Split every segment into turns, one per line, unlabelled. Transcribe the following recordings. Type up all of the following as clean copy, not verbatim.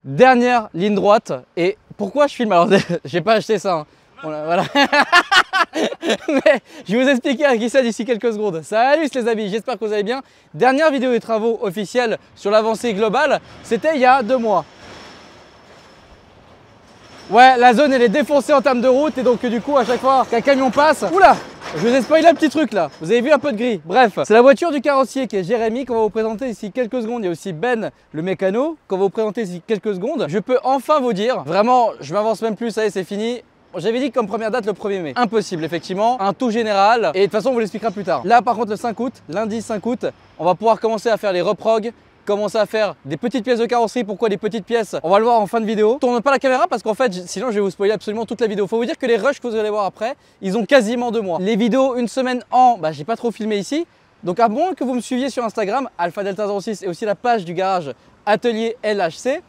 Dernière ligne droite. Et pourquoi je filme? Alors, j'ai pas acheté ça. Hein. Voilà. Mais je vais vous expliquer à qui ça d'ici quelques secondes. Salut les amis, j'espère que vous allez bien. Dernière vidéo des travaux officiels sur l'avancée globale, c'était il y a 2 mois. Ouais, la zone elle est défoncée en termes de route et donc du coup à chaque fois qu'un camion passe, oula, je vous ai spoilé un petit truc là, vous avez vu un peu de gris. Bref, c'est la voiture du carrossier qui est Jérémy qu'on va vous présenter d'ici quelques secondes. Il y a aussi Ben, le mécano, qu'on va vous présenter d'ici quelques secondes. Je peux enfin vous dire, vraiment, je m'avance même plus, ça y est, c'est fini. J'avais dit comme première date le 1er mai. Impossible effectivement, un tout général et de toute façon on vous l'expliquera plus tard. Là par contre le 5 août, lundi 5 août, on va pouvoir commencer à faire les reprogs, commencer à faire des petites pièces de carrosserie. Pourquoi des petites pièces? On va le voir en fin de vidéo. Tourne pas la caméra parce qu'en fait sinon je vais vous spoiler absolument toute la vidéo. Faut vous dire que les rushs que vous allez voir après, ils ont quasiment 2 mois. Les vidéos une semaine en, j'ai pas trop filmé ici. Donc à moins que vous me suiviez sur Instagram, Alpha Delta 06 et aussi la page du garage Atelier LHC,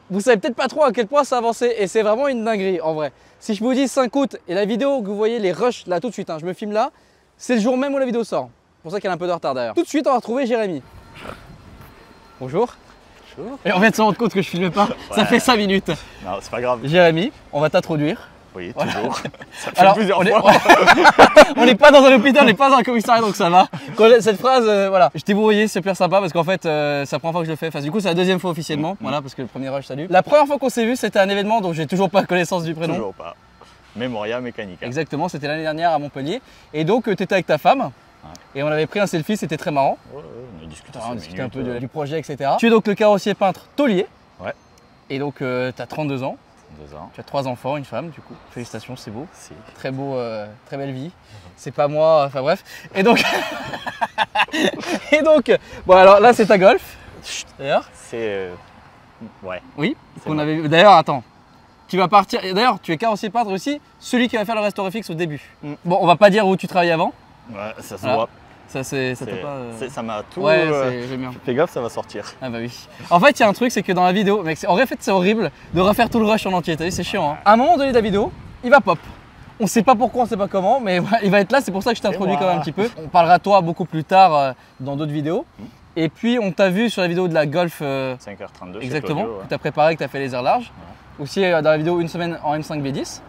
vous savez peut-être pas trop à quel point ça a avancé et c'est vraiment une dinguerie en vrai. Si je vous dis 5 août et la vidéo que vous voyez les rushs là tout de suite, je me filme là, c'est le jour même où la vidéo sort. C'est pour ça qu'elle a un peu de retard d'ailleurs. Tout de suite on va retrouver Jérémy. Bonjour. Bonjour. Et on vient de se rendre compte que je filme pas, ça fait 5 minutes.
Non, c'est pas grave.
Jérémy, on va t'introduire.
Oui, toujours. Voilà. Ça fait
alors,
plusieurs fois.
On n'est pas dans un hôpital, on n'est pas dans un commissariat, donc ça va. Cette phrase, voilà. Je t'ai brouillé, c'est super sympa parce qu'en fait, c'est la première fois que je le fais. Enfin, du coup, c'est la 2e fois officiellement. Voilà, parce que le premier rush, salut. La première fois qu'on s'est vu, c'était un événement dont j'ai toujours pas connaissance du prénom.
Toujours pas. Memoria Mechanica.
Exactement, c'était l'année dernière à Montpellier. Et donc, tu étais avec ta femme. Ouais. Et on avait pris un selfie, c'était très marrant.
Ouais, on a discuté,
on discutait un peu du projet, etc. Tu es donc le carrossier peintre taulier.
Ouais.
Et donc, tu as 32 ans.
2 ans.
Tu as 3 enfants, une femme, du coup. Félicitations, c'est beau.
Si.
Très beau, très belle vie. C'est pas moi, enfin bref. Et donc, bon alors là c'est ta Golf. D'ailleurs.
C'est, ouais.
Oui. Qu'on avait vu. D'ailleurs, attends. Tu vas partir. D'ailleurs, tu es carrossier peintre aussi, celui qui va faire le restauré fixe au début. Bon, on va pas dire où tu travaillais avant.
Ouais, ça se voit.
Ça t'a pas.
Ça m'a tout.
Ouais, j'aime bien.
Fais gaffe, ça va sortir.
Ah bah oui. En fait, il y a un truc, c'est que dans la vidéo, mec, en vrai, c'est horrible de refaire tout le rush en entier. T'as vu, c'est chiant. Hein. À un moment donné de la vidéo, il va pop. On sait pas pourquoi, on sait pas comment, mais il va être là. C'est pour ça que je t'introduis quand même un petit peu. On parlera de toi beaucoup plus tard dans d'autres vidéos. Et puis, on t'a vu sur la vidéo de la Golf.
5h32.
Exactement.
Claudio, ouais.
Que t'as préparé, que t'as fait les airs larges. Ouais. Aussi dans la vidéo une semaine en M5B10.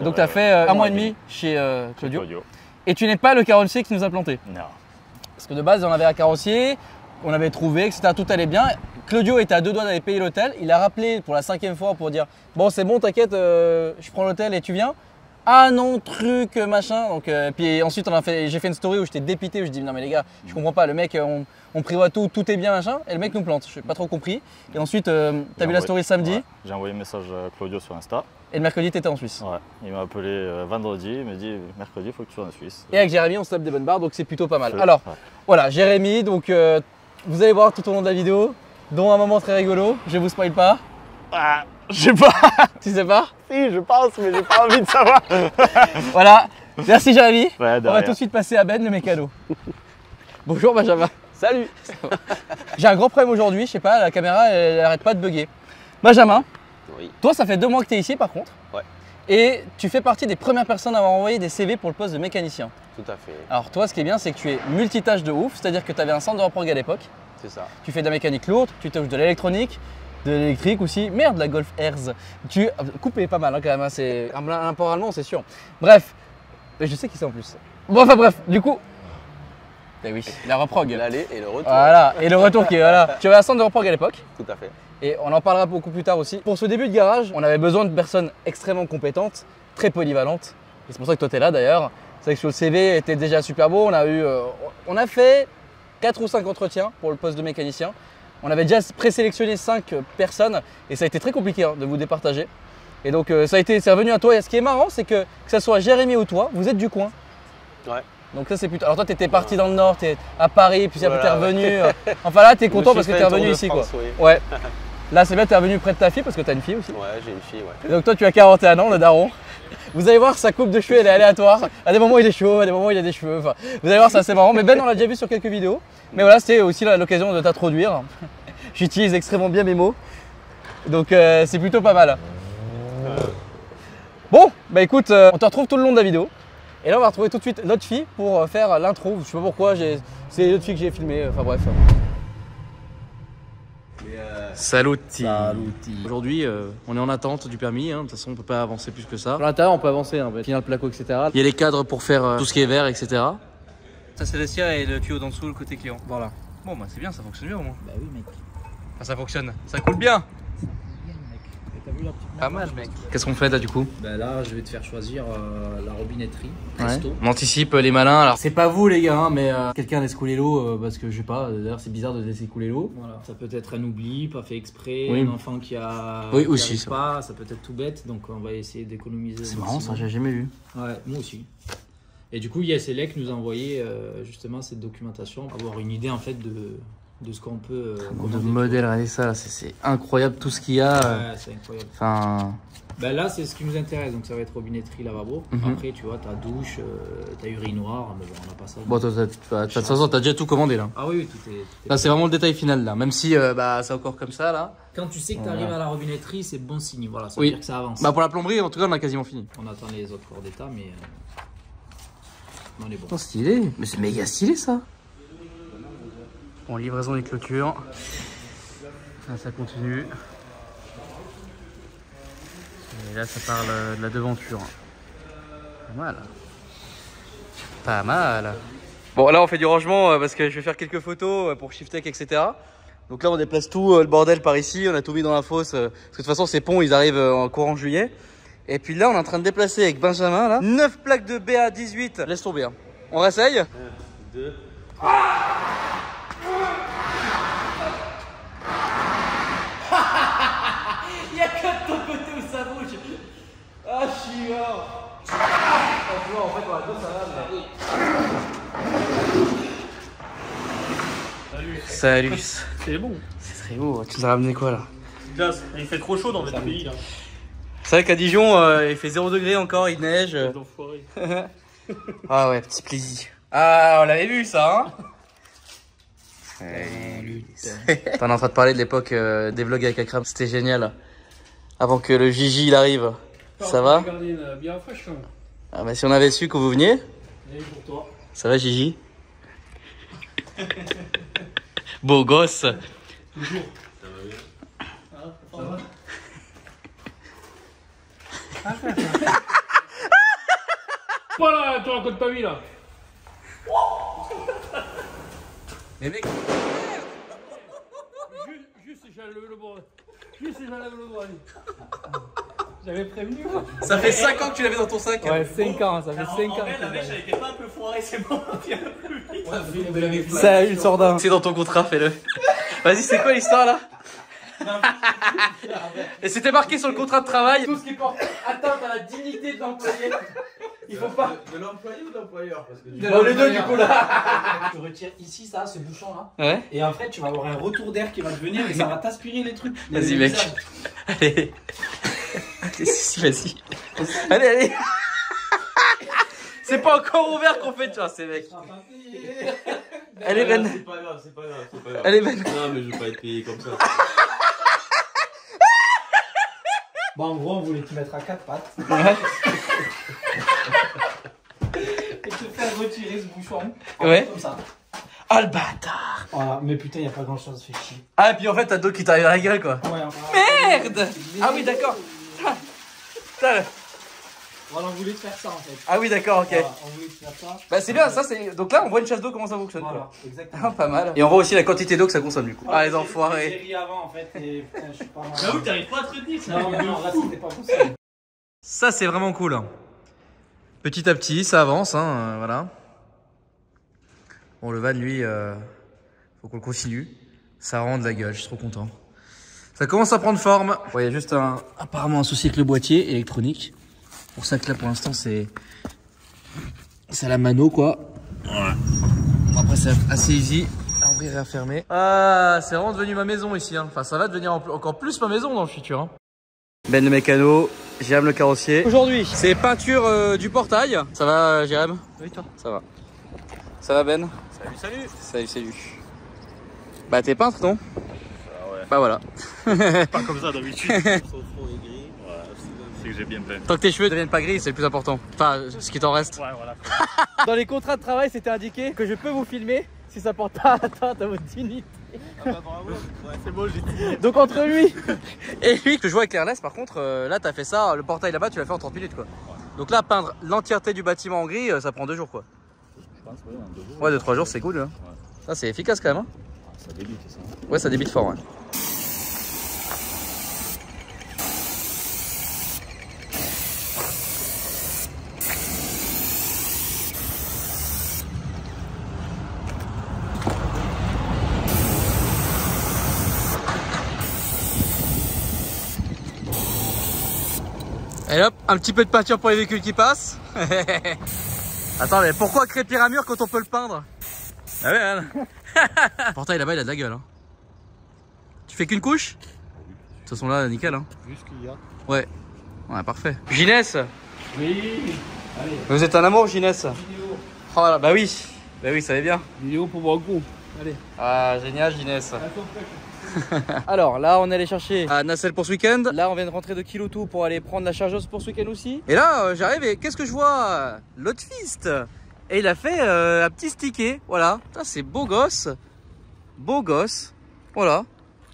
Donc, t'as fait 1 mois et demi chez Claudio. Et tu n'es pas le carrossier qui nous a planté.
Non.
Parce que de base, on avait un carrossier, on avait trouvé, etc. Tout allait bien. Claudio était à 2 doigts d'aller payer l'hôtel. Il a rappelé pour la 5e fois pour dire bon, c'est bon, t'inquiète, je prends l'hôtel et tu viens. Ah non, truc, machin. Donc, puis ensuite, j'ai fait une story où j'étais dépité. Où je dis non, mais les gars, je comprends pas. Le mec, on prévoit tout, tout est bien, machin. Et le mec nous plante. Je n'ai pas trop compris. Et ensuite, t'as vu la story samedi.
Ouais. J'ai envoyé un message à Claudio sur Insta.
Et le mercredi, t'étais en Suisse.
Ouais, il m'a appelé vendredi, il m'a dit mercredi, il faut que tu sois en Suisse.
Et avec Jérémy, on se tape des bonnes barres, donc c'est plutôt pas mal. Alors, voilà, Jérémy, donc vous allez voir tout au long de la vidéo, dont un moment très rigolo, je vous spoil pas.
Ah, je sais pas.
Tu sais pas?
Si, je pense, mais j'ai pas envie de savoir.
Voilà, merci Jérémy.
Ouais,
on va tout de suite passer à Ben, le mécano. Bonjour Benjamin.
Salut.
J'ai un gros problème aujourd'hui, je sais pas, la caméra elle arrête pas de bugger. Benjamin.
Oui.
Toi, ça fait 2 mois que tu es ici par contre.
Ouais.
Et tu fais partie des premières personnes à avoir envoyé des CV pour le poste de mécanicien.
Tout à fait.
Alors toi, ce qui est bien, c'est que tu es multitâche de ouf, c'est-à-dire que tu avais un centre de reprog à l'époque.
C'est ça.
Tu fais de la mécanique lourde, tu touches de l'électronique, de l'électrique aussi. Merde, la Golf Airs. Coupé pas mal hein, quand même, hein. C'est un port allemand, c'est sûr. Bref, mais je sais qui c'est en plus. Bon, enfin bref, du coup. Eh oui, la reprog.
L'aller et le retour.
Voilà, et le retour qui est voilà. Tu avais un centre de reprog à l'époque.
Tout à fait.
Et on en parlera beaucoup plus tard aussi. Pour ce début de garage, on avait besoin de personnes extrêmement compétentes, très polyvalentes. Et c'est pour ça que toi, tu es là d'ailleurs. C'est vrai que sur le CV était déjà super beau. On a fait 4 ou 5 entretiens pour le poste de mécanicien. On avait déjà présélectionné 5 personnes et ça a été très compliqué hein, de vous départager. Et donc, c'est revenu à toi. Et ce qui est marrant, c'est que ce soit Jérémy ou toi, vous êtes du coin.
Ouais.
Donc ça c'est plutôt. Alors toi t'étais parti dans le nord, t'es à Paris, puis après t'es revenu. Enfin là t'es content parce que t'es revenu ici quoi.
Oui.
Ouais. Là c'est bien, t'es revenu près de ta fille parce que t'as une fille aussi.
Ouais, j'ai une fille, ouais.
Et donc toi tu as 41 ans, le daron. Vous allez voir sa coupe de cheveux elle est aléatoire. À des moments il est chaud, à des moments il a des cheveux. Enfin, vous allez voir c'est assez marrant. Mais Ben on l'a déjà vu sur quelques vidéos. Mais voilà c'était aussi l'occasion de t'introduire. J'utilise extrêmement bien mes mots. Donc c'est plutôt pas mal. Bon bah écoute, on te retrouve tout le long de la vidéo. Et là on va retrouver tout de suite notre fille pour faire l'intro. Je sais pas pourquoi, c'est l'autre fille que j'ai filmée, enfin bref. Saluti. Aujourd'hui, on est en attente du permis. De toute façon, on peut pas avancer plus que ça. À l'intérieur, on peut avancer, on peut finir le placo, etc. Il y a les cadres pour faire tout ce qui est vert, etc. Ça, c'est le cire et le tuyau d'en dessous, le côté client. Voilà. Bon, bah c'est bien, ça fonctionne bien au moins.
Bah oui, mec.
Enfin, ça fonctionne. Ça coule bien.
T'as vu la petite merde?
Pas mal, mec. Qu'est-ce qu'on fait là du coup?
Bah là, je vais te faire choisir la robinetterie. Presto.
On anticipe les malins. Alors, c'est pas vous les gars, hein, mais quelqu'un laisse couler l'eau parce que je sais pas. D'ailleurs, c'est bizarre de laisser couler l'eau.
Voilà. Ça peut être un oubli, pas fait exprès,
Oui.
un enfant qui a.
Oui,
qui
aussi,
arrive
ça.
pas, ça peut être tout bête, donc on va essayer d'économiser.
C'est marrant, ça, j'ai jamais vu.
Ouais, moi aussi. Et du coup, ISLEC nous a envoyé justement cette documentation, avoir une idée en fait de ce qu'on peut.
De
commander.
modèle, regardez ça, là, c'est incroyable tout ce qu'il y a.
Ouais, c'est incroyable.
Enfin.
Ben là, c'est ce qui nous intéresse, donc ça va être robinetterie, lavabo.
Mhm.
Après, tu vois, t'as douche, t'as urinoir, mais bon, on n'a pas ça.
Bon, toi, de toute façon, t'as déjà tout commandé là.
Ah oui, tout est.
Là, c'est vraiment le détail final là. Même si bah, c'est encore comme ça là.
Quand tu sais que tu arrives
Voilà.
à la robinetterie, c'est bon signe. Voilà, ça veut
Oui.
dire que ça avance.
Bah, pour la plomberie, en tout cas, on a quasiment fini.
On attend les autres corps d'état, mais on est bon.
Oh, stylé. Mais c'est méga stylé ça. Bon, livraison des clôtures. Là, ça continue. Et là, ça parle de la devanture. Pas mal. Pas mal. Bon, là, on fait du rangement parce que je vais faire quelques photos pour Shiftech, etc. Donc là, on déplace tout le bordel par ici. On a tout mis dans la fosse. Parce que de toute façon, ces ponts, ils arrivent en courant juillet. Et puis là, on est en train de déplacer avec Benjamin, là, 9 plaques de BA18. Laisse tomber. Hein. On réessaye. 1, 2. Il y a que de ton côté où ça bouge. Ah, je suis mort. En fait, on a deux, ça va. Salut.
C'est bon.
C'est très beau. Tu nous as ramené quoi là?
Glace. Il fait trop chaud dans votre pays là.
C'est vrai qu'à Dijon, il fait 0 degré encore, il neige.
Enfoiré.
Ah ouais, petit plaisir. Ah, on l'avait vu ça, hein? T'en es en train de parler de l'époque des vlogs avec Akram, c'était génial. Avant que le Gigi il arrive. Ça va?
Regardez une bière fraîche quand même.
Ah bah si on avait su que vous veniez.
Et pour toi.
Ça va Gigi? Beau gosse.
Toujours. Pas là, tu racontes ta vie là.
Mais mec,
Juste si j'enlève le bras. Juste si j'enlève le bras. J'avais prévenu.
ça fait 5 ans que tu l'avais dans ton sac.
Ouais, 5 ans, ça fait 5 ans.
La mèche elle était pas un peu foirée, c'est bon.
Salut le sordin. C'est dans ton contrat, fais-le. Vas-y, c'est quoi l'histoire là? Et c'était marqué sur le contrat de travail. Tout ce qui porte atteinte à la dignité de l'employé. Il faut pas.
De l'employé ou de l'employeur?
Bon, les deux du coup là.
Tu retires ici, ça, ce bouchon là.
Ouais.
Et en fait, tu vas avoir un retour d'air qui va te venir et ça va t'aspirer les trucs.
Vas-y mec. Allez. Allez, si, vas-y. Allez, allez. C'est pas encore ouvert qu'on fait, tu vois, ces mecs. Allez Ben.
C'est pas grave, c'est pas grave, c'est pas grave.
Allez Ben.
Non, mais je vais pas être payé comme ça.
Bon, en gros, on voulait te mettre à 4 pattes.
Ouais.
Et te faire retirer ce bouchon.
Ouais.
Comme ça.
Ah le bâtard.
Voilà, mais putain, y a pas grand chose, fait chier.
Ah et puis en fait t'as d'autres qui t'arrivent à la gueule quoi.
Ouais, enfin,
Merde. Ah oui d'accord. Putain.
voilà, on voulait te faire ça en fait.
Ah oui d'accord, ok.
Voilà, on voulait te faire ça.
Bah c'est bien, ça c'est. Donc là on voit une chasse d'eau comment ça fonctionne
Voilà,
quoi.
exactement.
Ah, pas mal. Et on voit aussi la quantité d'eau que ça consomme du coup. Ah les enfoirés.
J'ai ri avant en fait et putain, je suis pas mal.
J'avoue que t'arrives pas à te retenir.
Non, non, là c'était pas possible.
Ça c'est vraiment cool. Petit à petit ça avance hein, voilà. Bon le van lui, faut qu'on le continue. Ça rend de la gueule, je suis trop content. Ça commence à prendre forme. Il y a juste apparemment un souci avec le boîtier électronique. Pour ça que là pour l'instant c'est à la mano quoi. Ouais. Bon, après c'est assez easy à ouvrir et à fermer. Ah c'est vraiment devenu ma maison ici hein. Enfin ça va devenir encore plus ma maison dans le futur hein. Ben le mécano, Jérém le carrossier. Aujourd'hui c'est peinture du portail. Ça va Jérém? Oui toi. Ça va. Ça va Ben?
Salut, salut.
Salut salut. Bah t'es peintre non?
Ah ouais.
Bah voilà.
Pas comme ça d'habitude.
Son front est gris.
Ouais, c'est que j'ai bien peint.
Tant que tes cheveux ne deviennent pas gris, c'est le plus important. Enfin, ce qui t'en reste.
Ouais, voilà.
Dans les contrats de travail, c'était indiqué que je peux vous filmer si ça porte pas atteinte à votre dignité.
Ah bah bravo. Ouais, c'est bon, j'ai tiré.
Donc entre lui et lui, que je vois avec l'Airless, par contre, là t'as fait ça, le portail là-bas, tu l'as fait en 30 minutes quoi. Donc là, peindre l'entièreté du bâtiment en gris, ça prend 2 jours quoi.
Je pense, ouais, en 2 jours.
Ouais, 2-3 jours, c'est cool. Hein.
Ouais.
Ça, c'est efficace quand même. Hein.
Ça débite, ça.
Ouais, ça débite fort. Ouais. Et hop, un petit peu de peinture pour les véhicules qui passent. Attends, mais pourquoi crépir un mur quand on peut le peindre? Ah ouais, hein. Le portail là-bas, il a de la gueule. Hein. Tu fais qu'une couche? De toute façon, là, nickel. Hein.
Vu ce qu'il y a.
Ouais. Ouais, parfait. Ginès.
Oui. Allez.
Vous êtes un amour, Ginès. Oh là, bah oui. Bah oui, ça va bien.
Vidéo pour voir coup. Allez.
Ah, génial, Ginès. Alors là, on est allé chercher à Nacelle pour ce week-end. Là, on vient de rentrer de Kiloutou pour aller prendre la chargeuse pour ce week-end aussi. Et là, j'arrive et qu'est-ce que je vois? L'autre fist. Et il a fait un petit stické. Voilà. C'est beau gosse. Beau gosse. Voilà.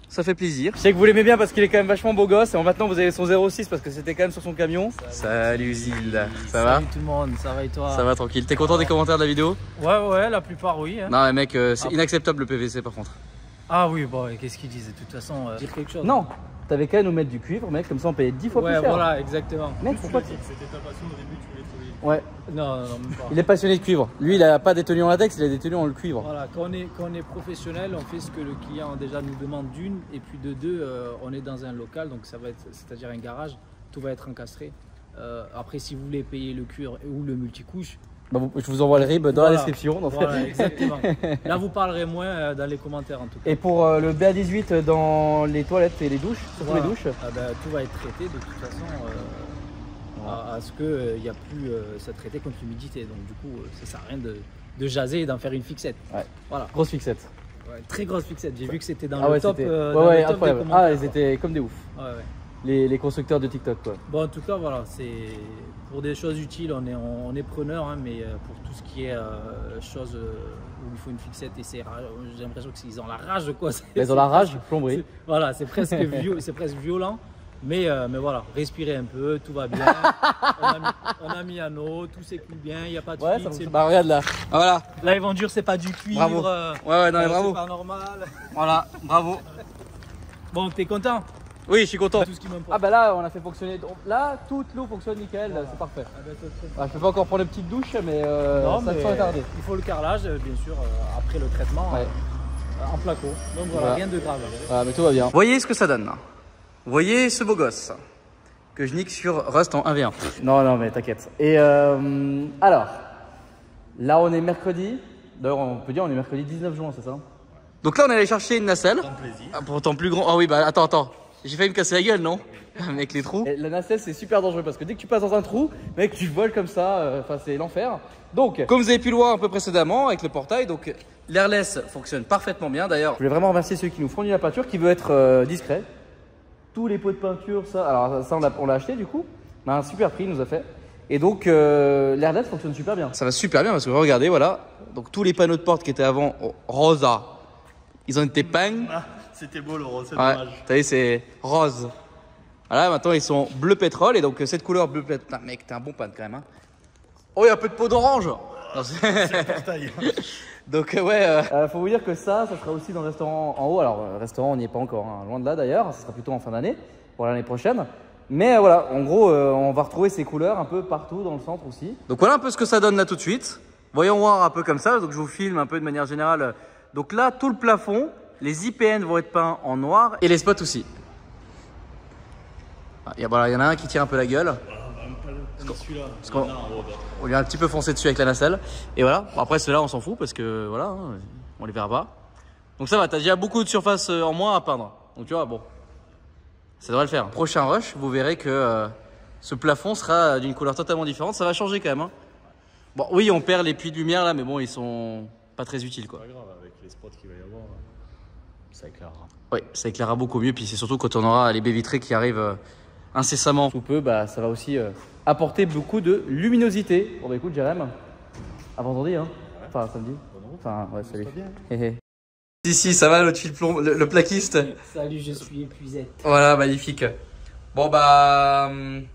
Ça fait plaisir. Je sais que vous l'aimez bien parce qu'il est quand même vachement beau gosse. Et maintenant, vous avez son 06 parce que c'était quand même sur son camion. Salut Zilda. Ça va?
Salut tout le monde, ça va et toi?
Ça va tranquille. T'es content des commentaires de la vidéo?
Ouais, la plupart oui. Hein.
Non, mais mec, c'est inacceptable le PVC par contre.
Ah oui, bon, qu'est-ce qu'ils disent? De toute façon, dire quelque chose.
Non, t'avais qu'à nous mettre du cuivre, mec, comme ça on payait 10 fois plus cher.
Ouais, voilà, exactement.
Mec, pourquoi
C'était ta passion au début, tu voulais trouver.
Ouais,
Non, même pas.
il est passionné de cuivre. Lui, il a pas des tenues en latex, il a des tenues en cuivre.
Voilà, quand on est professionnel, on fait ce que le client déjà nous demande d'une, et puis de deux, on est dans un local, donc ça va être, c'est-à-dire un garage, tout va être encastré. Après, si vous voulez payer le cuir ou le multicouche,
Bah, je vous envoie le RIB dans la description. Donc.
Voilà, exactement. Là, vous parlerez moins dans les commentaires en tout cas.
Et pour le BA18 dans les toilettes et les douches, surtout
Voilà.
les douches.
Tout va être traité de toute façon à ce qu'il n'y a plus ça traité contre l'humidité. Donc du coup, ça sert à rien de jaser et d'en faire une fixette.
Ouais.
Voilà.
Grosse fixette.
Ouais, très grosse fixette. J'ai vu que c'était dans
Ah
le
ouais,
top.
c'était
dans le top des
incroyable.
commentaires,
Ah, ils étaient comme des ouf.
quoi. Ouais.
Les constructeurs de TikTok quoi.
Bon, en tout cas, voilà, c'est pour des choses utiles, on est preneur, hein, mais pour tout ce qui est choses où il faut une fixette et j'ai l'impression qu'ils ont la rage quoi.
Ils ont la rage, plomberie.
Voilà, c'est presque c'est presque violent. Mais voilà, respirez un peu, tout va bien. on a mis un eau, tout s'écoule bien, il n'y a pas de fuite, c'est
Bah regarde là. Ah, voilà.
Là, ils vont dire c'est pas du cuivre.
Bravo. Ouais, non mais bravo.
C'est pas normal.
Voilà, bravo.
Bon, t'es content?
Oui, je suis content.
Tout ce qui m'importe.
Ah bah là, on a fait fonctionner. Donc, là, toute l'eau fonctionne nickel, c'est parfait. Ah, je peux pas encore prendre une petite douche, mais
Non,
ça
mais
te sera tardé.
il faut le carrelage, bien sûr, après le traitement,
Ouais.
en placo. Donc voilà,
Voilà.
rien de grave.
Ah, mais tout va bien. Voyez ce que ça donne là. Voyez ce beau gosse que je nique sur Rust en 1v1. Non, non, mais t'inquiète. Et alors, là on est mercredi. D'ailleurs, on peut dire on est mercredi 19 juin, c'est ça? Donc là, on est allé chercher une nacelle. Ah, pour ton plus grand. Ah oui, bah attends. J'ai failli me casser la gueule, non? Avec les trous. Et la nacelle, c'est super dangereux parce que dès que tu passes dans un trou, mec, tu voles comme ça. Enfin, c'est l'enfer. Donc, comme vous avez pu le voir un peu précédemment avec le portail, donc l'airless fonctionne parfaitement bien. D'ailleurs, je voulais vraiment remercier ceux qui nous fournissent la peinture, qui veut être discret. Tous les pots de peinture, ça. Alors, ça, on l'a acheté du coup. On a un super prix, il nous a fait. Et donc, l'airless fonctionne super bien. Ça va super bien parce que regardez, voilà. Donc, tous les panneaux de porte qui étaient avant rosa, ils ont été peints.
Ah, c'était beau le rose, c'est
Ouais,
dommage.
t'as vu, c'est rose. Voilà, maintenant ils sont bleu pétrole et donc cette couleur bleu pétrole. Putain, mec, t'es un bon pan quand même. Hein. Oh, il y a un peu de peau d'orange.
C'est le portail.
Donc, ouais, faut vous dire que ça sera aussi dans le restaurant en haut. Alors, restaurant, on n'y est pas encore, hein, loin de là d'ailleurs. Ça sera plutôt en fin d'année pour l'année prochaine. Mais voilà, en gros, on va retrouver ces couleurs un peu partout dans le centre aussi. Donc, voilà un peu ce que ça donne là tout de suite. Voyons voir un peu comme ça. Donc, je vous filme un peu de manière générale. Donc là, tout le plafond, les IPN vont être peints en noir et les spots aussi. Voilà, il y en a un qui tire un peu la gueule. Parce qu'on lui a un petit peu foncé dessus avec la nacelle. Et voilà, bon, après ceux-là on s'en fout parce que voilà, hein, on les verra pas. Donc ça va, t'as déjà beaucoup de surface en moins à peindre. Donc tu vois, bon, ça devrait le faire. Prochain rush, vous verrez que ce plafond sera d'une couleur totalement différente. Ça va changer quand même. Hein. Bon, oui, on perd les puits de lumière là, mais bon, ils sont pas très utiles quoi.
Pas grave, avec les spots qu'il va y avoir, ça éclairera.
Oui, ça éclairera beaucoup mieux. Puis c'est surtout quand on aura les baies vitrées qui arrivent incessamment sous peu, bah, ça va aussi apporter beaucoup de luminosité. Bon bah écoute Jérém, à vendredi hein. Enfin samedi. Enfin ouais salut. Si, ça va, le plaquiste.
Salut, je suis épuisé.
Voilà, magnifique. Bon, bah.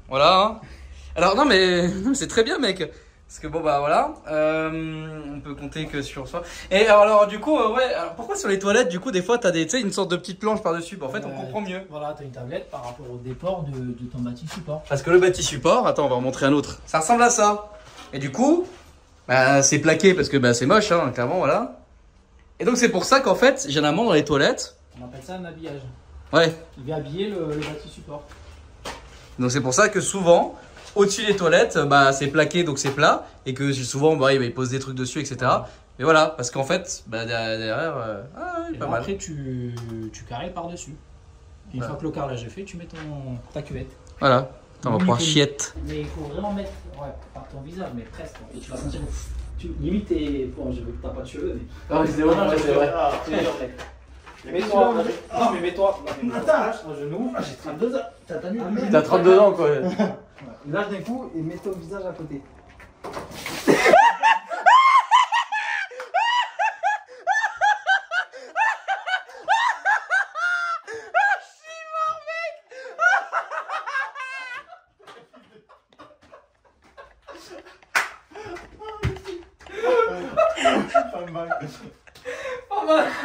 Voilà. Hein. Alors, non, mais c'est très bien, mec. Parce que bon, bah voilà. On peut compter que sur soi. Et alors, du coup, ouais. Alors, pourquoi sur les toilettes, du coup, des fois, t'as une sorte de petite planche par-dessus? Bah, en fait, on comprend mieux.
Voilà, t'as une tablette par rapport au déport de ton bâti support.
Parce que le bâti support, attends, on va en montrer un autre. Ça ressemble à ça. Et du coup, bah, c'est plaqué parce que bah, c'est moche, hein, clairement, voilà. Et donc, c'est pour ça qu'en fait, généralement, dans les toilettes.
On appelle ça un habillage.
Ouais.
Il vient habiller le bâti support.
Donc, c'est pour ça que souvent, au-dessus des toilettes, bah, c'est plaqué, donc c'est plat. Et que souvent, bah, il pose des trucs dessus, etc. Ouais. Mais voilà, parce qu'en fait, bah, derrière,
pas mal. Après, tu carrés par-dessus. Une fois que le carrelage est fait, tu mets ta cuvette.
Voilà. On va pouvoir chiette.
Mais il faut vraiment mettre par ton visage, mais presque. Et tu vas sentir. Limite, bon, je veux que t'as pas de cheveux, mais.
Ah, c'est vrai, c'est vrai.
Mets-toi. Non, mais mets-toi. Attends, genou. J'ai 32 ans.
T'as 32 ans, quoi.
Lâche d'un coup et mets ton visage à côté.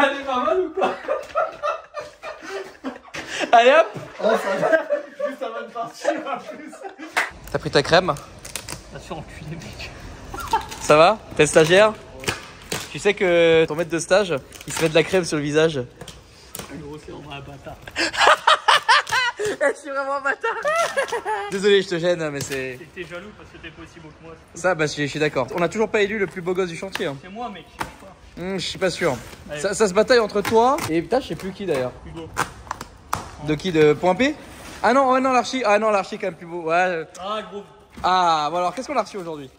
Elle est pas mal ou quoi?
Allez hop.
Oh, ça va. Juste avant de partir en plus.
T'as pris ta crème?
T'as fait enculer, mec.
Ça va? T'es stagiaire? Tu sais que ton maître de stage, il se met de la crème sur le visage.
Gros, c'est vraiment un bâtard.
Je suis vraiment un bâtard. Désolé, je te gêne, mais c'est...
T'es jaloux parce que t'es pas aussi beau que moi.
Ça, bah je suis d'accord. On a toujours pas élu le plus beau gosse du chantier. Hein.
C'est moi, mec.
Je suis pas sûr. Ça se bataille entre toi et putain, je sais plus qui d'ailleurs.
Hugo.
De qui? De Point P? Ah non, non, l'archi. Ah non, l'archi quand même plus beau. Ouais.
Ah, gros.
Ah, bon alors, qu'est-ce qu'on a reçu aujourd'hui?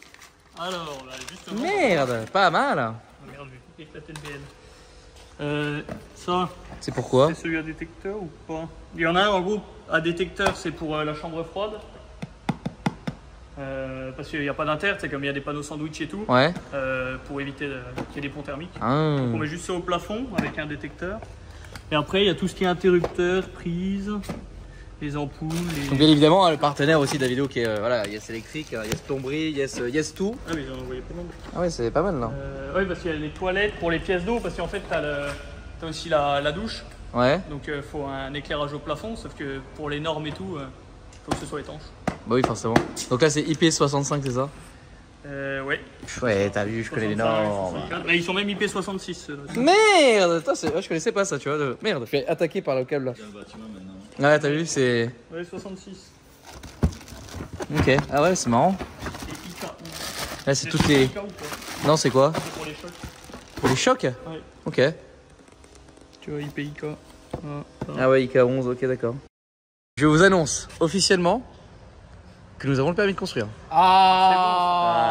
Alors, bah, justement.
Merde, pas mal.
Oh, merde, je vais éclater le BL. Ça.
C'est pourquoi?
C'est celui à détecteur ou pas? Il y en a un en gros à détecteur, c'est pour la chambre froide. Parce qu'il n'y a pas d'inter, c'est comme il y a des panneaux sandwich et tout.
Ouais.
Pour éviter qu'il y ait des ponts thermiques.
Ah.
Donc on met juste ça au plafond avec un détecteur. Et après il y a tout ce qui est interrupteur, prise, les ampoules.
Donc bien évidemment le partenaire aussi de la vidéo qui est voilà, Yes Electric, Yes Plomberie, Yes tout.
Ah oui, j'en envoyé pas mal.
Ah ouais, c'est pas mal là.
Oui, parce qu'il y a les toilettes pour les pièces d'eau, parce qu'en fait t'as aussi la douche.
Ouais.
Donc il faut un éclairage au plafond, sauf que pour les normes et tout, faut que ce soit étanche.
Bah oui, forcément. Donc là c'est IP65, c'est ça?
Ouais.
Ouais, t'as vu, je connais les normes.
Mais ils sont même IP66 ceux-là.
Merde, je connaissais pas ça, tu vois. Merde, je suis attaqué par le câble là. Ouais, t'as vu, c'est...
Ouais, 66.
Ok, ah ouais, c'est marrant.
C'est IK11.
Là c'est toutes les...
IK ou pas?
Non, c'est quoi?
C'est pour les chocs.
Pour les chocs?
Ouais.
Ok.
Tu vois, IPIK.
Ah ouais, IK11, ok, d'accord. Je vous annonce officiellement que nous avons le permis de construire.
Ah,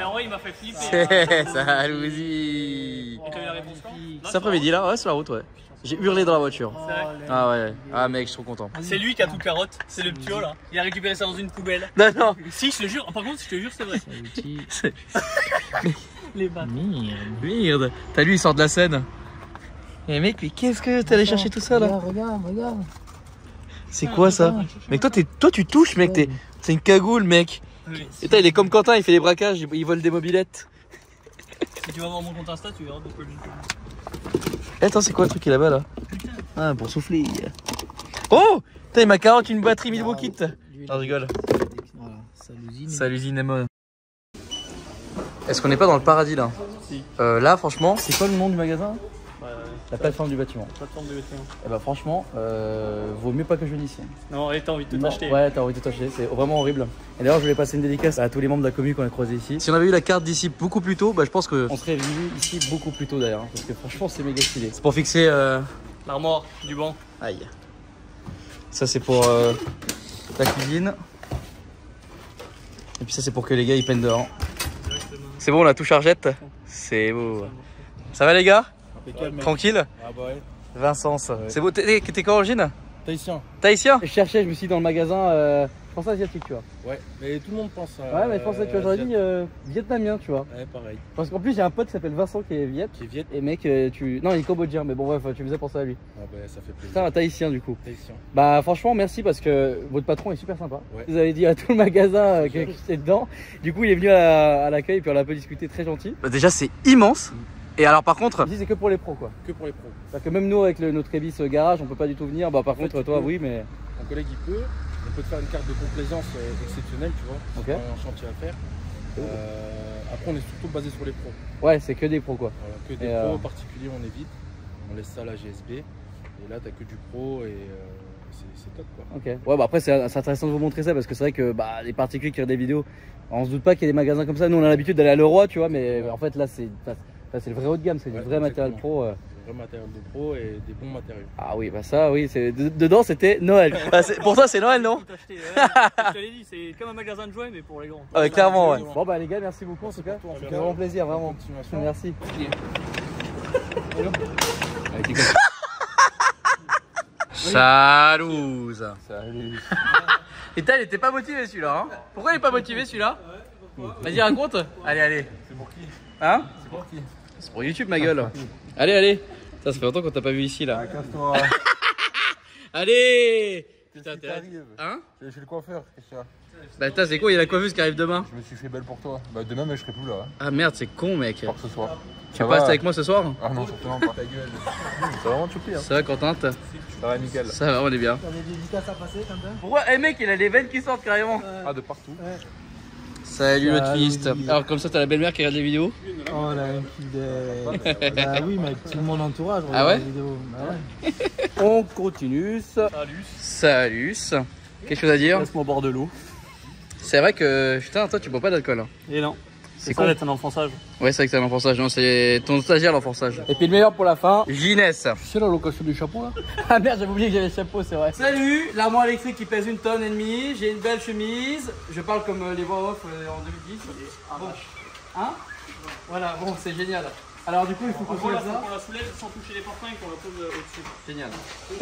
en vrai, il m'a fait flipper.
C'est Salouzi.
Et t'as eu la réponse quand?
Cet après-midi là, ouais, sur la route, ouais. J'ai hurlé dans la voiture.
C'est vrai.
Ah ouais, ah mec, je suis trop content.
C'est lui qui a tout carotte, c'est le ptio là. Il a récupéré ça dans une poubelle.
Non, non.
Si, je te jure, par contre, je te jure, c'est vrai. Les bâtards.
Merde. T'as lui, il sort de la scène. Et mec, mais qu'est-ce que t'es allé chercher tout ça là?
Regarde.
C'est quoi ça? Mec, toi tu touches, mec, c'est une cagoule, mec.
Oui.
Et il est comme Quentin, il fait des braquages, il vole des mobilettes.
Si tu vas voir mon compte Insta, tu verras pourquoi je dis.
Attends, c'est quoi le truc qui est là-bas là? Ah, pour souffler. Oh! Putain, il m'a carotte une batterie Milwaukee Kit. Je rigole.
Voilà,
Ça l'usine Nemo. Est-ce qu'on n'est pas dans le paradis là?
Si.
Là, franchement, c'est quoi le nom du magasin? La plateforme du bâtiment.
Plateforme de bâtiment.
Et bah, franchement, vaut mieux pas que je vienne ici.
Non, et t'as envie de
Non,
t'acheter.
ouais, t'as envie de t'acheter, c'est vraiment horrible. Et d'ailleurs, je voulais passer une dédicace à tous les membres de la commune qu'on a croisés ici. Si on avait eu la carte d'ici beaucoup plus tôt, bah, je pense qu'on serait venu ici beaucoup plus tôt d'ailleurs. Parce que franchement, c'est méga stylé. C'est pour fixer.
L'armoire du banc.
Aïe. Ça, c'est pour la cuisine. Et puis, ça, c'est pour que les gars ils peignent dehors. C'est bon, la touche chargette. C'est beau. Ça va, les gars? Tranquille?
Ah bah ouais.
Vincent, ouais. C'est beau. T'es quoi d'origine?
Tahitien.
Tahitien? Je cherchais, je me suis dit dans le magasin Je pense asiatique, tu vois.
Ouais, mais tout le monde pense à.
Ouais, mais je pensais, tu vois, j'aurais dit vietnamien, tu vois.
Ouais, pareil.
Parce qu'en plus, j'ai un pote qui s'appelle Vincent qui est viet.
Qui est viet.
Et mec, Non, il est cambodgien, mais bon, bref, tu me faisais penser à lui.
Ah, bah, ça fait plaisir.
C'est un tahitien, du coup.
Tahitien.
Bah, franchement, merci parce que votre patron est super sympa.
Ouais.
Vous avez dit à tout le magasin qu'il était dedans. Du coup, il est venu à l'accueil, puis on a un peu discuté, très gentil. Bah, déjà, c'est immense. Et alors, par contre, ici, c'est que pour les pros, quoi.
Que pour les pros.
Parce que même nous, avec notre Ebis garage, on peut pas du tout venir. Bah, par contre, toi, oui, mais.
Mon collègue, il peut. On peut te faire une carte de complaisance exceptionnelle, tu vois.
Ok.
Un chantier à faire. Après, on est surtout basé sur les pros.
Ouais, c'est que des pros, quoi.
Voilà, que des pros, particuliers, on évite. On laisse ça à la GSB. Et là, t'as que du pro et c'est top, quoi.
Ok. Ouais, bah après, c'est intéressant de vous montrer ça parce que c'est vrai que bah, les particuliers qui regardent des vidéos, on se doute pas qu'il y ait des magasins comme ça. Nous, on a l'habitude d'aller à Leroy, tu vois, mais en fait, là, c'est le vrai haut de gamme, c'est du vrai matériel pro.
Vrai matériel de pro et des bons matériaux.
Ah oui, bah ça, oui, dedans c'était Noël. Pour ça, c'est Noël, non?
Je te l'ai dit, c'est comme un magasin de jouets, mais pour les grands.
Clairement, ouais. Bon, bah les gars, merci beaucoup en tout cas.
Ça
fait vraiment plaisir, vraiment. Merci. Salut.
Salut.
Et il était pas motivé celui-là, hein? Pourquoi il est pas motivé celui-là? Vas-y, raconte. Allez.
C'est pour qui?
Hein?
C'est pour qui?
C'est pour YouTube, ma gueule. Allez. Ça fait longtemps qu'on t'a pas vu ici, là.
Casse-toi.
Allez.
Putain, t'arrives.
Hein?
Je vais chez le coiffeur, Christian.
Bah, putain, c'est quoi? Il y a la coiffeuse qui arrive demain.
Je me suis fait belle pour toi. Bah, demain, mais je serai plus là.
Ah merde, c'est con, mec.
Pas que ce soir.
Tu passes avec moi ce soir?
Ah non, certainement pas. Ta gueule. C'est vraiment choupi, hein.
Ça va, Quentin?
Ça va, nickel.
Ça va, on est bien.
T'as des dédicaces à passer, Quentin?
Pourquoi? Eh mec, il a les veines qui sortent carrément.
Ah, de partout.
Salut le twist.
Salut.
Alors comme ça t'as la belle-mère qui regarde les vidéos.
Oh la fidèle. Bah oui, mais tout mon entourage regarde
Ah ouais
les vidéos. Bah ouais.
On continue. Salut. Quelque chose à dire?
Laisse-moi boire de l'eau.
C'est vrai que putain toi tu bois pas d'alcool. Hein.
Et non.
C'est
ça
con.
d'être un enfonçage.
Ouais c'est vrai que c'est un enfonçage. Non c'est ton stagiaire l'enfonçage. Et puis le meilleur pour la fin. Ginès.
C'est la location du chapeau là?
Ah merde j'avais oublié que j'avais le chapeau c'est vrai. Salut. L'armoire électrique qui pèse 1,5 tonne. J'ai une belle chemise. Je parle comme les voix off en 2010. Bon. Hein? Voilà bon c'est génial. Alors du coup il faut qu'on soulève ça.
On la soulève sans toucher les portins et qu'on la pose au-dessus.
Génial.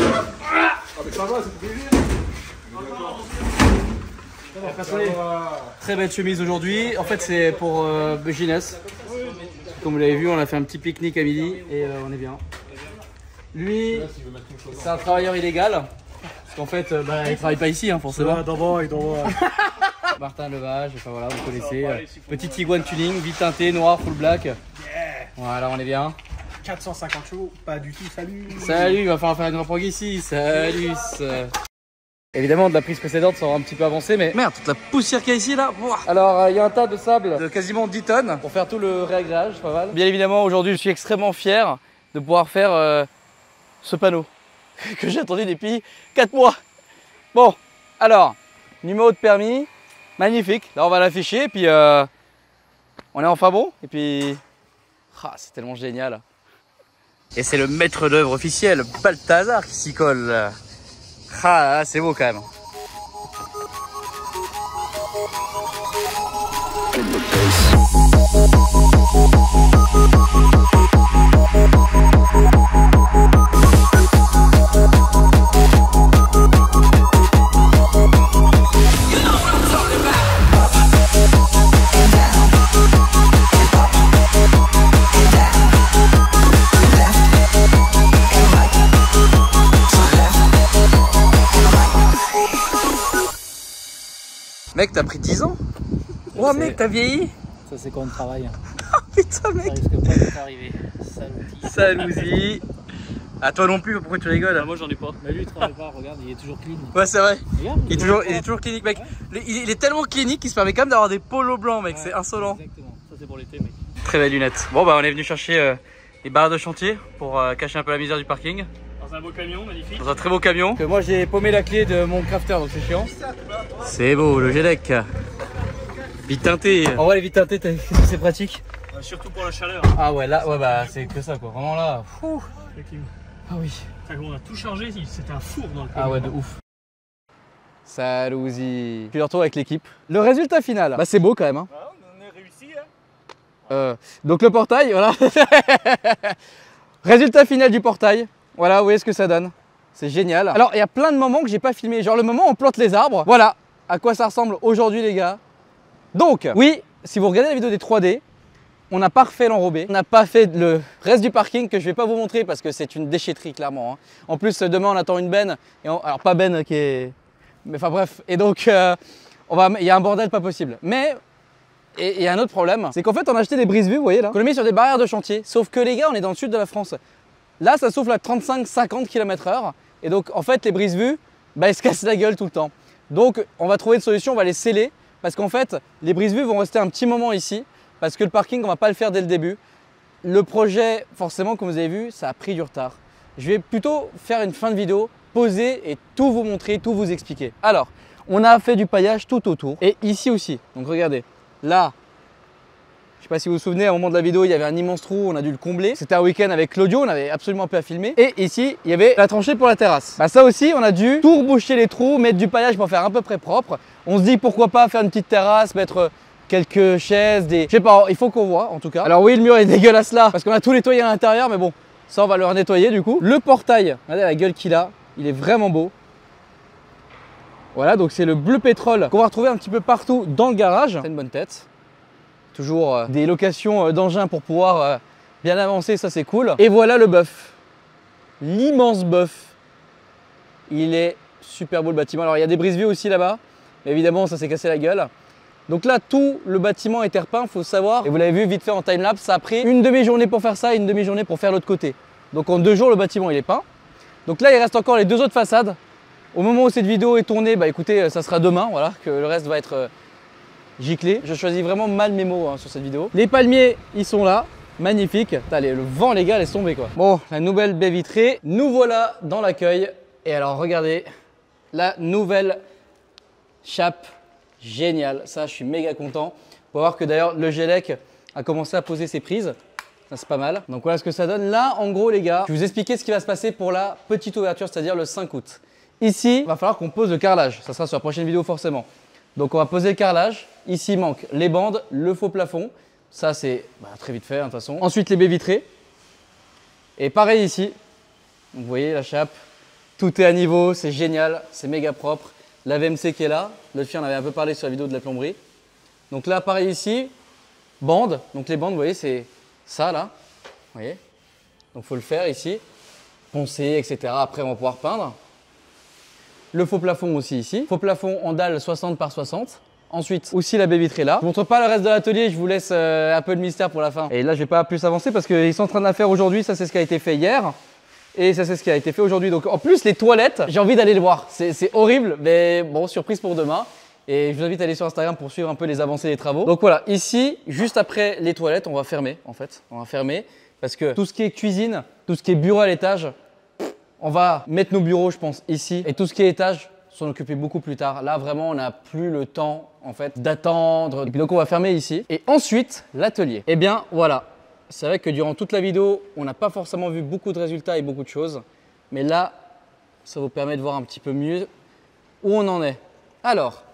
Ah, mais ça va, c'est privé.
Très belle chemise aujourd'hui. En fait, c'est pour Ginès. Comme vous l'avez vu, on a fait un petit pique-nique à midi et on est bien. Lui, c'est un travailleur illégal. Parce qu'en fait, il travaille pas ici, hein, forcément. Martin Levage, enfin voilà, vous connaissez. Petit Tiguan tuning, vite teinté, noir, full black. Voilà, on est bien.
450 chevaux, pas du tout, salut.
Salut, il va falloir faire une reprog ici. Salut. Évidemment, de la prise précédente, ça aura un petit peu avancé, mais merde, toute la poussière qu'il y a ici là. Alors, il y a un tas de sable de quasiment 10 tonnes pour faire tout le réagrage, pas mal. Bien évidemment, aujourd'hui, je suis extrêmement fier de pouvoir faire ce panneau que j'ai attendu depuis 4 mois. Bon, alors, numéro de permis, magnifique. Là, on va l'afficher, et puis on est enfin bon. Et puis, c'est tellement génial. Et c'est le maître d'œuvre officiel, Balthazar, qui s'y colle. Ah là, c'est beau quand même. Mec, t'as pris 10 ans? Oh mec, t'as vieilli?
Ça c'est quand on travaille.
Putain mec.
Ça risque pas d'être arrivé.
Salousi. Ah toi non plus, pourquoi tu rigoles?
Moi j'en ai pas.
Mais lui il travaille pas, regarde, il est toujours clean.
Ouais c'est vrai.
Regarde,
Il est toujours clinique mec. Il est tellement clinique qu'il se permet quand même d'avoir des polos blancs mec, c'est insolent.
Exactement.
Ça c'est pour l'été, mec.
Très belles lunettes. Bon bah on est venu chercher les barres de chantier pour cacher un peu la misère du parking.
Dans un beau camion, magnifique.
Dans un très beau camion. Que moi j'ai paumé la clé de mon crafter donc c'est chiant. C'est beau le GEDEC. Vite teinté. En vrai les vite teintés c'est pratique.
Surtout pour la chaleur.
Ah ouais là ouais bah c'est que ça quoi. Vraiment là. Fou. Ah oui.
On a tout chargé, c'était un four dans le camion.
Ah ouais de ouf. Salousi. Puis le retour avec l'équipe. Le résultat final. Bah c'est beau quand même hein.
Ah, on a réussi hein.
Donc le portail, voilà. Résultat final du portail. Voilà, vous voyez ce que ça donne. C'est génial. Alors il y a plein de moments que j'ai pas filmé. Genre le moment où on plante les arbres. Voilà. à quoi ça ressemble aujourd'hui les gars. Donc, oui, si vous regardez la vidéo des 3D, on n'a pas refait l'enrobé, on n'a pas fait le reste du parking que je vais pas vous montrer parce que c'est une déchetterie clairement. Hein. En plus, demain on attend une benne, alors pas benne qui est... Mais enfin bref, et donc il y a un bordel pas possible. Mais il y a un autre problème, c'est qu'en fait on a acheté des brise-vue, vous voyez là, qu'on a mis sur des barrières de chantier. Sauf que les gars, on est dans le sud de la France. Là, ça souffle à 35-50 km/h. Et donc en fait, les brise-vue, bah, ils se cassent la gueule tout le temps. Donc on va trouver une solution, on va les sceller. Parce qu'en fait, les brise-vue vont rester un petit moment ici. Parce que le parking, on va pas le faire dès le début. Le projet, forcément, comme vous avez vu, ça a pris du retard. Je vais plutôt faire une fin de vidéo, poser et tout vous montrer, tout vous expliquer. Alors, on a fait du paillage tout autour et ici aussi. Donc regardez, là, je ne sais pas si vous vous souvenez, à un moment de la vidéo, il y avait un immense trou, on a dû le combler. C'était un week-end avec Claudio, on avait absolument peu à filmer. Et ici, il y avait la tranchée pour la terrasse. Bah ça aussi, on a dû tout reboucher les trous, mettre du paillage pour faire à peu près propre. On se dit pourquoi pas faire une petite terrasse, mettre quelques chaises, je sais pas, il faut qu'on voit en tout cas. Alors oui, le mur est dégueulasse là, parce qu'on a tout nettoyé à l'intérieur, mais bon, ça on va le nettoyer du coup. Le portail, regardez la gueule qu'il a, il est vraiment beau. Voilà, donc c'est le bleu pétrole qu'on va retrouver un petit peu partout dans le garage. C'est une bonne tête. Toujours des locations d'engins pour pouvoir bien avancer, ça c'est cool. Et voilà le bœuf, l'immense bœuf. Il est super beau le bâtiment. Alors il y a des brise-vue aussi là-bas, mais évidemment ça s'est cassé la gueule. Donc là, tout le bâtiment a été repeint, il faut savoir, et vous l'avez vu vite fait en timelapse, ça a pris une demi-journée pour faire ça et une demi-journée pour faire l'autre côté. Donc en 2 jours, le bâtiment il est peint. Donc là, il reste encore les 2 autres façades. Au moment où cette vidéo est tournée, bah écoutez, ça sera demain, voilà, que le reste va être giclé. Je choisis vraiment mal mes mots hein, sur cette vidéo. Les palmiers, ils sont là, magnifiques. Allez, le vent, les gars, laisse tomber quoi. Bon, la nouvelle baie vitrée, nous voilà dans l'accueil. Et alors, regardez, la nouvelle chape. Génial, ça je suis méga content. On va voir que d'ailleurs le Gélec a commencé à poser ses prises. Ça c'est pas mal. Donc voilà ce que ça donne. Là en gros les gars, je vais vous expliquer ce qui va se passer pour la petite ouverture, c'est-à-dire le 5 août. Ici, il va falloir qu'on pose le carrelage. Ça sera sur la prochaine vidéo forcément. Donc on va poser le carrelage. Ici il manque les bandes, le faux plafond. Ça c'est très vite fait hein, de toute façon. Ensuite les baies vitrées. Et pareil ici. Donc, vous voyez la chape. Tout est à niveau, c'est génial, c'est méga propre. La VMC qui est là, l'autre fille on avait un peu parlé sur la vidéo de la plomberie. Donc là pareil ici, bandes, donc les bandes vous voyez c'est ça là, vous voyez. Donc il faut le faire ici, poncer etc. Après on va pouvoir peindre. Le faux plafond aussi ici, faux plafond en dalle 60 par 60. Ensuite aussi la baie vitrée là. Je ne montre pas le reste de l'atelier, je vous laisse un peu de mystère pour la fin. Et là je vais pas plus avancer parce qu'ils sont en train de la faire aujourd'hui, ça c'est ce qui a été fait hier. Et ça c'est ce qui a été fait aujourd'hui. Donc en plus les toilettes, j'ai envie d'aller le voir. C'est horrible, mais bon, surprise pour demain. Et je vous invite à aller sur Instagram pour suivre un peu les avancées des travaux. Donc voilà, ici, juste après les toilettes, on va fermer en fait. On va fermer parce que tout ce qui est cuisine, tout ce qui est bureau à l'étage, on va mettre nos bureaux je pense ici. Et tout ce qui est étage, s'en occuper beaucoup plus tard. Là vraiment, on n'a plus le temps en fait d'attendre. Et puis donc on va fermer ici. Et ensuite, l'atelier. Eh bien voilà. C'est vrai que durant toute la vidéo, on n'a pas forcément vu beaucoup de résultats et beaucoup de choses. Mais là, ça vous permet de voir un petit peu mieux où on en est. Alors,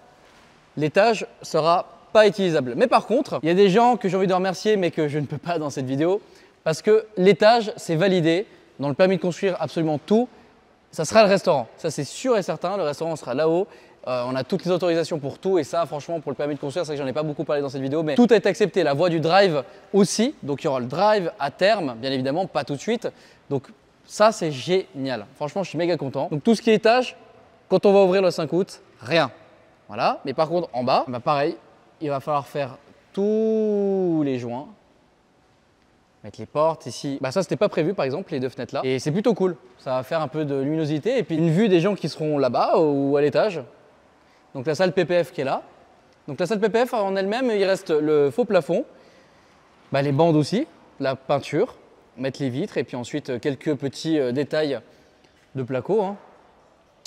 l'étage sera pas utilisable. Mais par contre, il y a des gens que j'ai envie de remercier, mais que je ne peux pas dans cette vidéo. Parce que l'étage, c'est validé. Dans le permis de construire absolument tout. Ça sera le restaurant. Ça, c'est sûr et certain. Le restaurant sera là-haut. On a toutes les autorisations pour tout et ça franchement pour le permis de construire, c'est que j'en ai pas beaucoup parlé dans cette vidéo, mais tout a été accepté, la voie du drive aussi, donc il y aura le drive à terme, bien évidemment, pas tout de suite, donc ça c'est génial, franchement je suis méga content. Donc tout ce qui est étage, quand on va ouvrir le 5 août, rien, voilà, mais par contre en bas, bah pareil, il va falloir faire tous les joints, mettre les portes ici, bah ça c'était pas prévu par exemple les 2 fenêtres là, et c'est plutôt cool, ça va faire un peu de luminosité et puis une vue des gens qui seront là-bas ou à l'étage. Donc la salle PPF qui est là. Donc la salle PPF en elle-même, il reste le faux plafond, bah, les bandes aussi, la peinture, mettre les vitres et puis ensuite quelques petits détails de placo. Hein.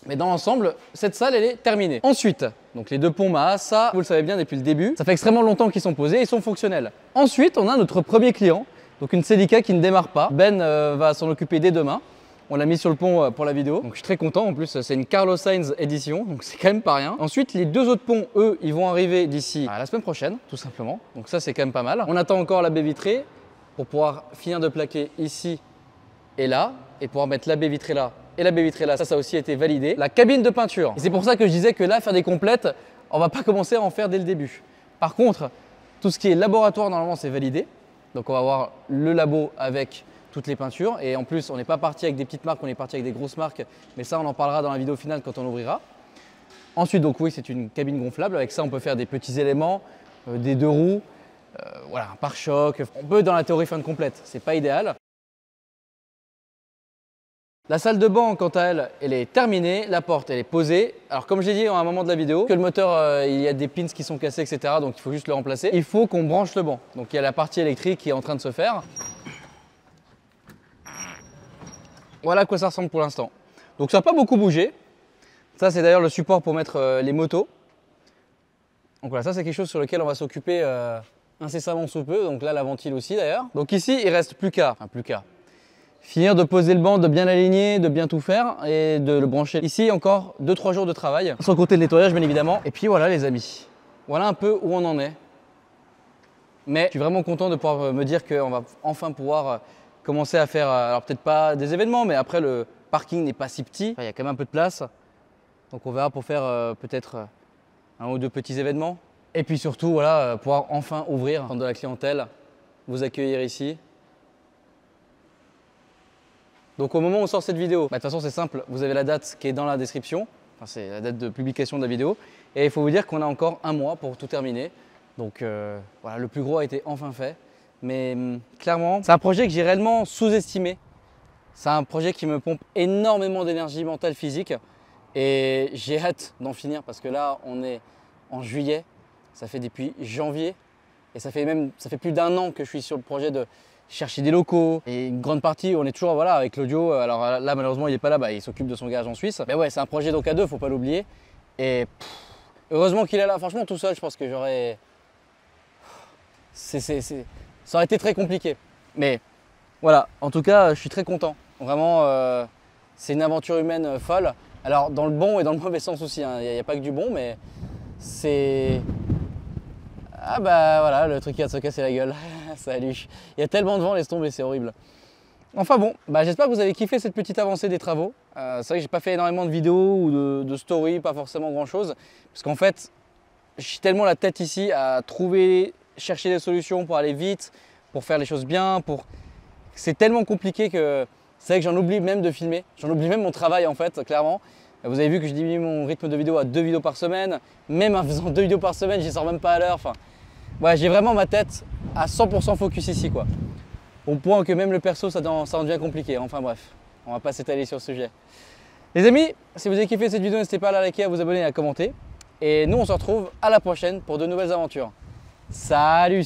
Mais dans l'ensemble, cette salle elle est terminée. Ensuite, donc les 2 ponts Maha, ça vous le savez bien depuis le début, ça fait extrêmement longtemps qu'ils sont posés et ils sont fonctionnels. Ensuite, on a notre premier client, donc une Celica qui ne démarre pas. Ben va s'en occuper dès demain. On l'a mis sur le pont pour la vidéo, donc je suis très content. En plus, c'est une Carlos Sainz édition, donc c'est quand même pas rien. Ensuite, les 2 autres ponts, eux, ils vont arriver d'ici à la semaine prochaine, tout simplement. Donc ça, c'est quand même pas mal. On attend encore la baie vitrée pour pouvoir finir de plaquer ici et là, et pouvoir mettre la baie vitrée là et la baie vitrée là. Ça a aussi été validé. La cabine de peinture. Et c'est pour ça que je disais que là, faire des complètes, on va pas commencer à en faire dès le début. Par contre, tout ce qui est laboratoire, normalement, c'est validé. Donc on va avoir le labo avec toutes les peintures. Et en plus, on n'est pas parti avec des petites marques, on est parti avec des grosses marques. Mais ça, on en parlera dans la vidéo finale quand on ouvrira. Ensuite, donc oui, c'est une cabine gonflable. Avec ça, on peut faire des petits éléments, des 2 roues, voilà, un pare-choc. On peut dans la théorie faire une complète, c'est pas idéal. La salle de banc, quant à elle, elle est terminée. La porte, elle est posée. Alors comme j'ai dit à un moment de la vidéo, que le moteur, il y a des pins qui sont cassés, etc. Donc il faut juste le remplacer. Il faut qu'on branche le banc. Donc il y a la partie électrique qui est en train de se faire. Voilà à quoi ça ressemble pour l'instant. Donc ça n'a pas beaucoup bougé. Ça, c'est d'ailleurs le support pour mettre les motos. Donc voilà, ça c'est quelque chose sur lequel on va s'occuper incessamment sous peu. Donc là, la ventile aussi d'ailleurs. Donc ici, il reste plus qu'à, finir de poser le banc, de bien l'aligner, de bien tout faire et de le brancher. Ici, encore 2-3 jours de travail, sans compter le nettoyage bien évidemment. Et puis voilà les amis, voilà un peu où on en est. Mais je suis vraiment content de pouvoir me dire qu'on va enfin pouvoir commencer à faire, alors peut-être pas des événements, mais après le parking n'est pas si petit. Enfin, il y a quand même un peu de place. Donc on verra pour faire peut-être 1 ou 2 petits événements. Et puis surtout, voilà, pouvoir enfin ouvrir, prendre de la clientèle, vous accueillir ici. Donc au moment où on sort cette vidéo, de toute façon c'est simple, vous avez la date qui est dans la description, enfin, c'est la date de publication de la vidéo, et il faut vous dire qu'on a encore 1 mois pour tout terminer. Donc voilà, le plus gros a été enfin fait, mais clairement, c'est un projet que j'ai réellement sous-estimé. C'est un projet qui me pompe énormément d'énergie mentale, physique, et j'ai hâte d'en finir parce que là on est en juillet, ça fait depuis janvier, et ça fait plus d'1 an que je suis sur le projet de chercher des locaux, et une grande partie on est toujours voilà, avec l'audio. Alors là malheureusement il n'est pas là, il s'occupe de son garage en Suisse. Mais ouais, c'est un projet donc à 2, faut pas l'oublier. Et heureusement qu'il est là, franchement tout seul je pense que j'aurais... Ça aurait été très compliqué. Mais voilà, en tout cas je suis très content. Vraiment c'est une aventure humaine folle. Alors dans le bon et dans le mauvais sens aussi, hein. Il n'y a pas que du bon, mais c'est... Ah bah voilà, le truc qui va se casser la gueule. Salut. Il y a tellement de vent, laisse tomber, c'est horrible. Enfin bon, j'espère que vous avez kiffé cette petite avancée des travaux. C'est vrai que j'ai pas fait énormément de vidéos ou de stories, pas forcément grand chose. Parce qu'en fait, j'ai tellement la tête ici à chercher des solutions pour aller vite, pour faire les choses bien, c'est tellement compliqué que c'est vrai que j'en oublie même de filmer. J'en oublie même mon travail en fait, clairement. Vous avez vu que je diminue mon rythme de vidéo à 2 vidéos par semaine. Même en faisant 2 vidéos par semaine, j'y sors même pas à l'heure. Enfin, ouais, j'ai vraiment ma tête à 100% focus ici, quoi. Au point que même le perso, ça en devient compliqué. Enfin bref, on va pas s'étaler sur ce sujet. Les amis, si vous avez kiffé cette vidéo, n'hésitez pas à la liker, à vous abonner et à commenter. Et nous, on se retrouve à la prochaine pour de nouvelles aventures. Salut!